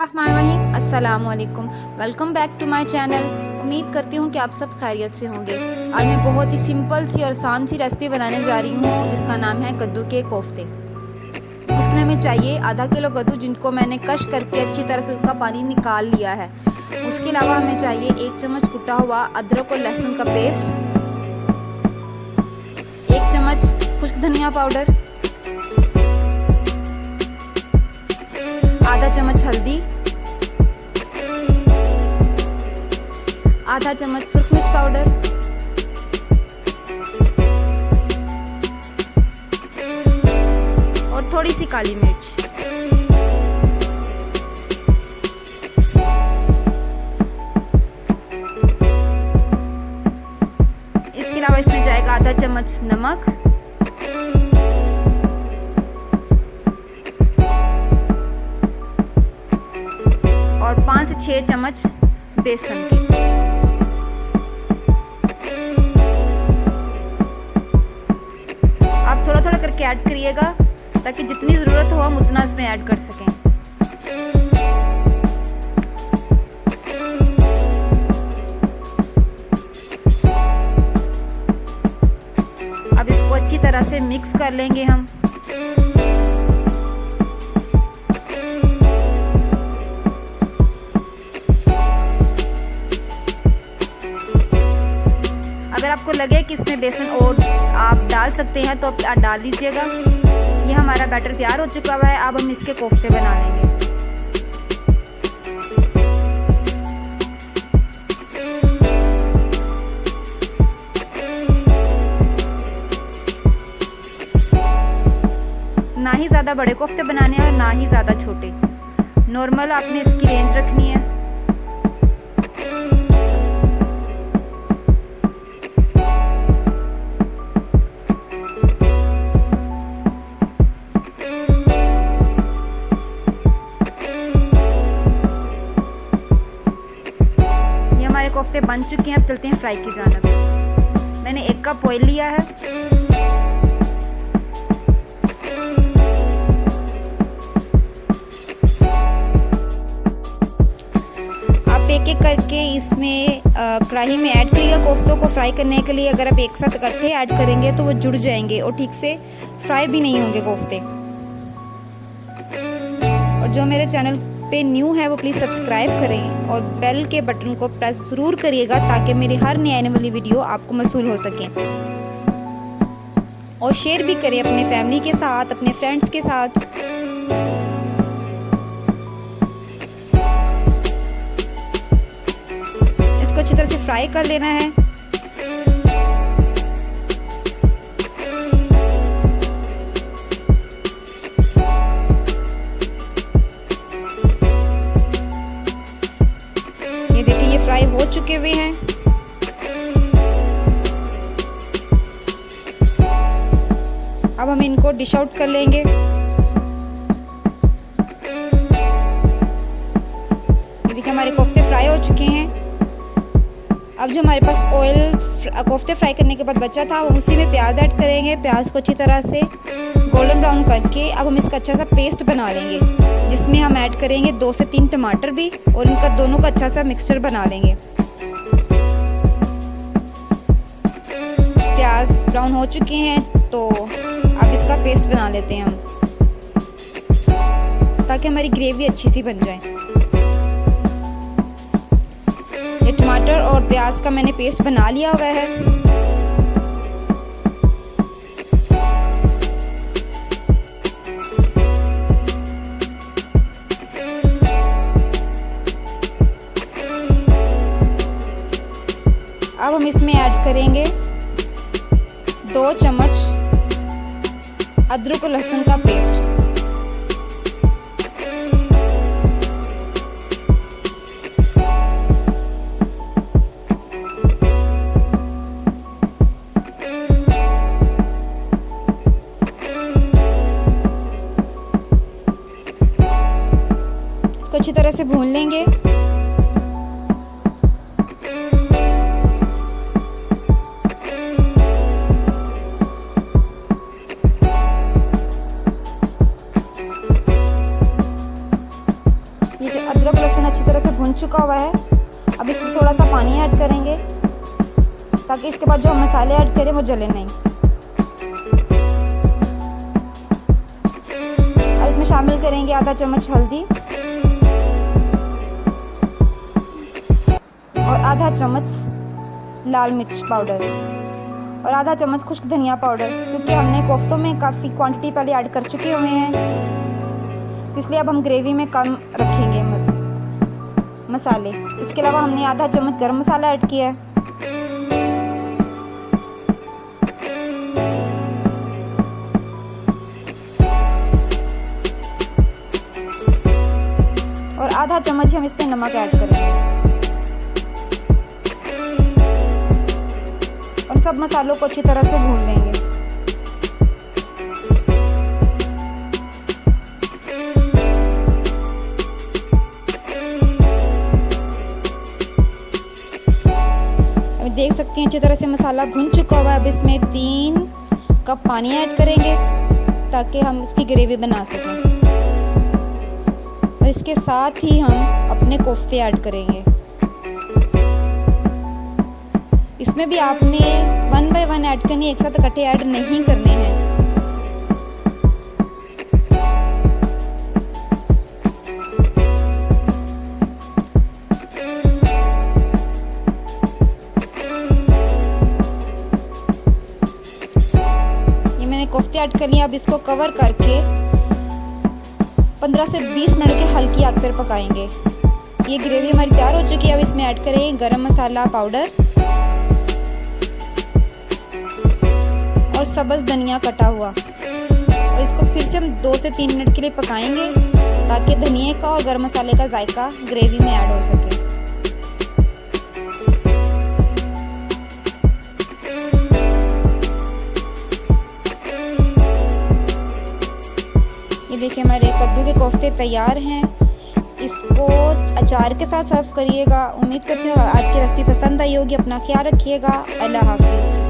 अस्सलामुअलैकुम। Welcome back to my channel. उम्मीद करती हूँ कि आप सब खैरियत से होंगे। आज मैं बहुत ही सिंपल सी और आसान सी रेसिपी बनाने जा रही हूँ जिसका नाम है कद्दू के कोफ्ते। उसके लिए हमें चाहिए आधा किलो कद्दू जिनको मैंने कश करके अच्छी तरह से उसका पानी निकाल लिया है। उसके अलावा हमें चाहिए 1 चम्मच कुटा हुआ अदरक और लहसुन का पेस्ट, 1 चम्मच खुश्क धनिया पाउडर, आधा चम्मच हल्दी, आधा चम्मच सुरख मिर्च पाउडर, और थोड़ी सी काली मिर्च। इसके अलावा इसमें जाएगा आधा चम्मच नमक, और 5 से 6 चम्मच बेसन के। आप थोड़ा थोड़ा करके ऐड करिएगा ताकि जितनी ज़रूरत हो हम उतना इसमें ऐड कर सकें। अब इसको अच्छी तरह से मिक्स कर लेंगे हम। अगर आपको लगे कि इसमें बेसन और आप डाल सकते हैं तो आप डाल दीजिएगा। ये हमारा बैटर तैयार हो चुका हुआ है। अब हम इसके कोफ्ते बना लेंगे। ना ही ज़्यादा बड़े कोफ्ते बनाने हैं और ना ही ज़्यादा छोटे, नॉर्मल आपने इसकी रेंज रखनी है। हमारे कोफ्ते बन चुके हैं। अब चलते हैं फ्राई की जानिब। मैंने 1 कप ऑयल लिया है। आप एक एक करके इसमें कढ़ाई में ऐड करिएगा कोफ्तों को फ्राई करने के लिए। अगर आप एक साथ इकट्ठे ऐड करेंगे तो वो जुड़ जाएंगे और ठीक से फ्राई भी नहीं होंगे कोफ्ते। और जो मेरे चैनल पे न्यू है वो प्लीज़ सब्सक्राइब करें और बेल के बटन को प्रेस ज़रूर करिएगा ताकि मेरी हर नई आने वाली वीडियो आपको मौसूल हो सके। और शेयर भी करें अपने फैमिली के साथ, अपने फ्रेंड्स के साथ। इसको अच्छी तरह से फ्राई कर लेना है। फ्राई हो चुके हुए हैं। अब हम इनको डिश आउट कर लेंगे। ये देखिए हमारे कोफ्ते फ्राई हो चुके हैं। अब जो हमारे पास ऑयल कोफ्ते फ्राई करने के बाद बचा था उसी में प्याज ऐड करेंगे। प्याज को अच्छी तरह से गोल्डन ब्राउन करके अब हम इसका अच्छा सा पेस्ट बना लेंगे जिसमें हम ऐड करेंगे 2 से 3 टमाटर भी और इनका दोनों का अच्छा सा मिक्सचर बना लेंगे। प्याज ब्राउन हो चुके हैं तो अब इसका पेस्ट बना लेते हैं हम ताकि हमारी ग्रेवी अच्छी सी बन जाए। ये टमाटर और प्याज का मैंने पेस्ट बना लिया हुआ है। अब हम इसमें ऐड करेंगे 2 चम्मच अदरक और लहसुन का पेस्ट। इसको अच्छी तरह से भून लेंगे। अदरक लहसुन अच्छी तरह से भुन चुका हुआ है। अब इसमें थोड़ा सा पानी ऐड करेंगे ताकि इसके बाद जो हम मसाले ऐड करें वो जले नहीं। अब इसमें शामिल करेंगे आधा चम्मच हल्दी और आधा चम्मच लाल मिर्च पाउडर और आधा चम्मच खुश्क धनिया पाउडर, क्योंकि हमने कोफ्तों में काफ़ी क्वांटिटी पहले ऐड कर चुके हुए हैं, इसलिए अब हम ग्रेवी में कम रखेंगे मसाले। इसके अलावा हमने आधा चम्मच गरम मसाला ऐड किया है। और आधा चम्मच हम इसमें नमक ऐड करेंगे और सब मसालों को अच्छी तरह से भून लेंगे। अब देख सकते हैं अच्छी तरह से मसाला भुन चुका हुआ है। अब इसमें 3 कप पानी ऐड करेंगे ताकि हम इसकी ग्रेवी बना सकें और इसके साथ ही हम अपने कोफ्ते ऐड करेंगे। इसमें भी आपने 1 बाय 1 ऐड करनी है, एक साथ इकट्ठे ऐड नहीं करने हैं। ये मैंने कोफ्ते ऐड कर लिया। अब इसको कवर करके 15 से 20 मिनट के हल्की आग पर पकाएंगे। ये ग्रेवी हमारी तैयार हो चुकी है। अब इसमें ऐड करें गरम मसाला पाउडर और सब्ज़ धनिया कटा हुआ और इसको फिर से हम 2 से 3 मिनट के लिए पकाएंगे ताकि धनिया का और गरम मसाले का जायका ग्रेवी में ऐड हो सके। ये देखिए हमारे कद्दू के कोफ्ते तैयार हैं। इसको अचार के साथ सर्व करिएगा। उम्मीद करती हूँ आज की रेसिपी पसंद आई होगी। अपना ख्याल रखिएगा। अल्लाह हाफिज़।